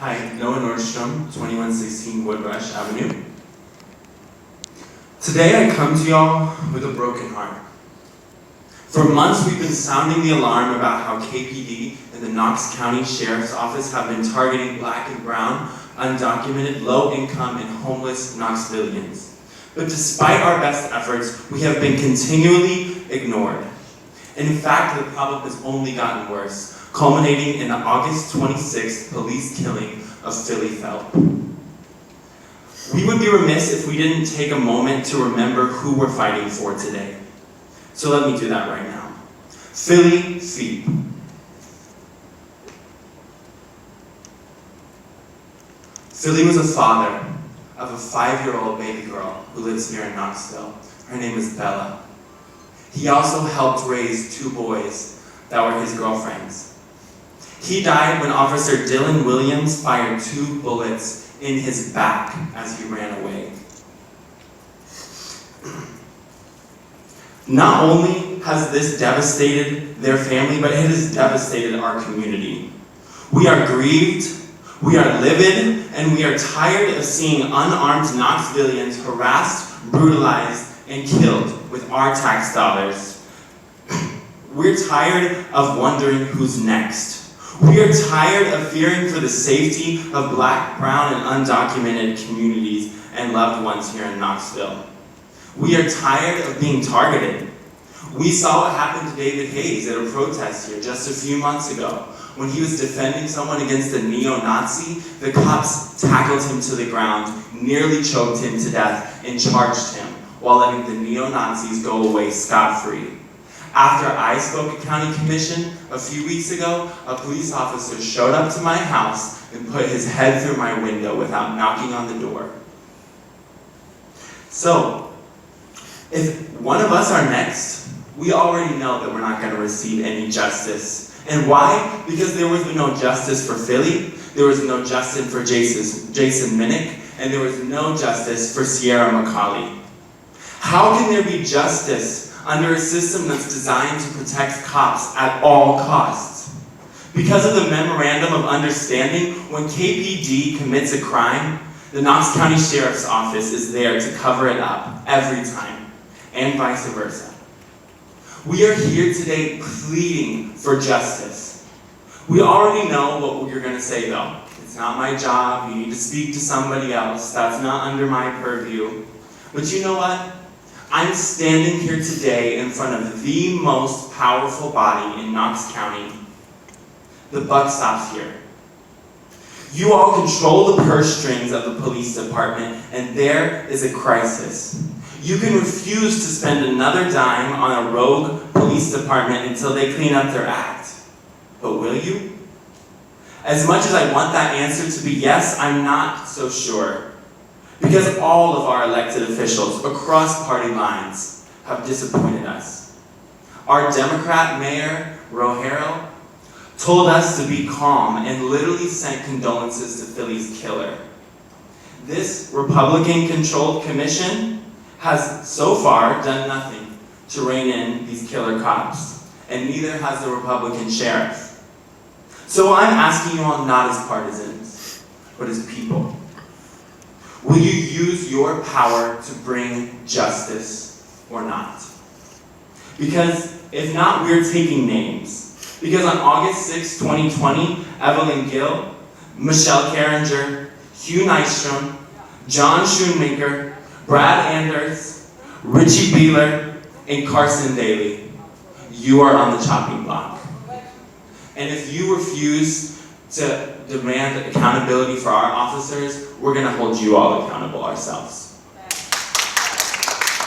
Hi, Noah Nystrom, 2116 Woodrush Avenue. Today I come to y'all with a broken heart. For months we've been sounding the alarm about how KPD and the Knox County Sheriff's Office have been targeting black and brown, undocumented, low-income, and homeless Knoxvillians. But despite our best efforts, we have been continually ignored. In fact, the problem has only gotten worse, culminating in the August 26th police killing of Phead. We would be remiss if we didn't take a moment to remember who we're fighting for today. So let me do that right now. Phead. Phead was a father of a 5-year-old baby girl who lives here in Knoxville. Her name is Bella. He also helped raise 2 boys that were his girlfriends. He died when Officer Dylan Williams fired 2 bullets in his back as he ran away. Not only has this devastated their family, but it has devastated our community. We are grieved, we are livid, and we are tired of seeing unarmed Knoxvillians harassed, brutalized, and killed with our tax dollars. We're tired of wondering who's next. We are tired of fearing for the safety of black, brown, and undocumented communities and loved ones here in Knoxville. We are tired of being targeted. We saw what happened to David Hayes at a protest here just a few months ago. When he was defending someone against a neo-Nazi, the cops tackled him to the ground, nearly choked him to death, and charged him, while letting the neo-Nazis go away scot-free. After I spoke at County Commission a few weeks ago, a police officer showed up to my house and put his head through my window without knocking on the door. So, if one of us are next, we already know that we're not going to receive any justice. And why? Because there was no justice for Philly, there was no justice for Jason Minnick, and there was no justice for Sierra McCauley. How can there be justice under a system that's designed to protect cops at all costs? Because of the Memorandum of Understanding, when KPD commits a crime, the Knox County Sheriff's Office is there to cover it up every time, and vice versa. We are here today pleading for justice. We already know what you're going to say though. It's not my job, you need to speak to somebody else, that's not under my purview. But you know what? I'm standing here today in front of the most powerful body in Knox County. The buck stops here. You all control the purse strings of the police department, and there is a crisis. You can refuse to spend another dime on a rogue police department until they clean up their act. But will you? As much as I want that answer to be yes, I'm not so sure. Because all of our elected officials across party lines have disappointed us. Our Democrat Mayor, Rohero, told us to be calm and literally sent condolences to Philly's killer. This Republican-controlled commission has so far done nothing to rein in these killer cops, and neither has the Republican sheriff. So I'm asking you all not as partisans, but as people. Will you use your power to bring justice or not? Because if not, we're taking names. Because on August 6, 2020, Evelyn Gill, Michelle Carringer, Hugh Nystrom, John Schoonmaker, Brad Anders, Richie Beeler, and Carson Daly, you are on the chopping block. And if you refuse to demand accountability for our officers, we're going to hold you all accountable ourselves.